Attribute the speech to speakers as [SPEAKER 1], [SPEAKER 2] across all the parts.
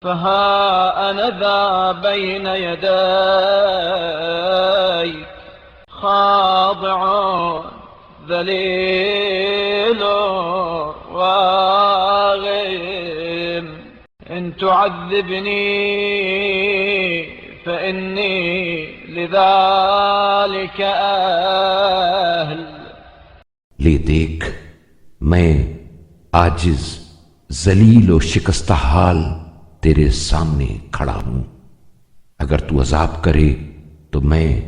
[SPEAKER 1] فها أنا ذا بين يديك خاضع ذليل راغب، إن تعذبني فإني لذلك أهل۔
[SPEAKER 2] لے دیکھ میں عاجز ذلیل و شکستہ حال تیرے سامنے کھڑا ہوں، اگر تو عذاب کرے تو میں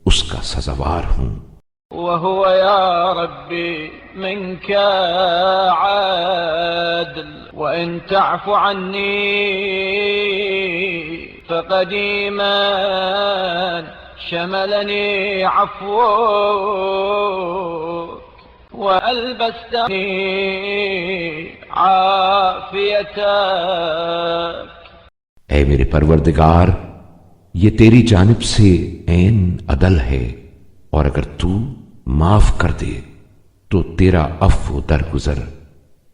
[SPEAKER 2] اس کا سزاوار ہوں۔
[SPEAKER 1] وهو يا ربي منك عادل، وإن تعف عني فقديما شملني عفوك وألبستني عافيتك۔
[SPEAKER 2] اے میرے پروردگار، یہ تیری جانب سے عین عدل ہے، اور اگر تو معاف کر دے تو تیرا عفو درگزر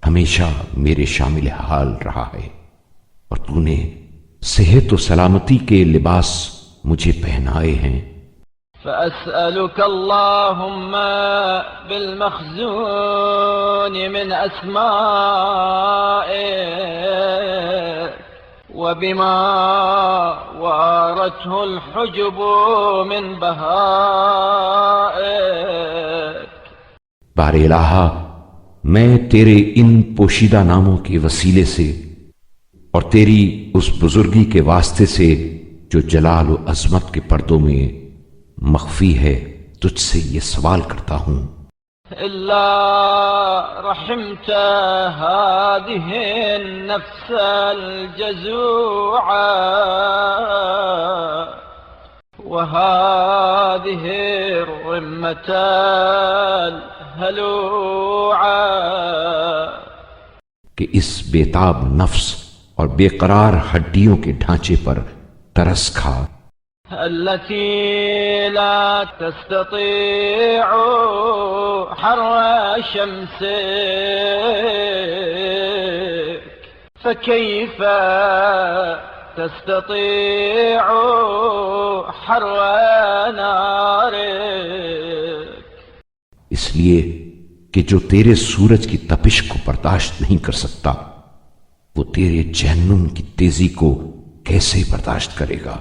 [SPEAKER 2] ہمیشہ میرے شامل حال رہا ہے، اور تو نے صحت و سلامتی کے لباس مجھے پہنائے ہیں۔
[SPEAKER 1] فأسألك اللهم بالمخزون من أسمائك وبما وارته الحجب من بهائك۔
[SPEAKER 2] بار الہا، میں تیرے ان پوشیدہ ناموں کے وسیلے سے اور تیری اس بزرگی کے واسطے سے جو جلال و عظمت کے پردوں میں مخفی ہے، تجھ سے یہ سوال کرتا ہوں۔
[SPEAKER 1] إلا رحمت هذه النفس الجزوعة وهذه الرمة الهلوعة،
[SPEAKER 2] کہ اس بےتاب نفس اور بے قرار ہڈیوں کے ڈھانچے پر ترس کھا،
[SPEAKER 1] التي لا تستطيع حر شمسك فكيف تستطيع حر نارك۔
[SPEAKER 2] اس لیے کہ جو تیرے سورج کی تپش کو برداشت نہیں کر سکتا، وہ تیرے جہنم کی تیزی کو کیسے برداشت کرے گا؟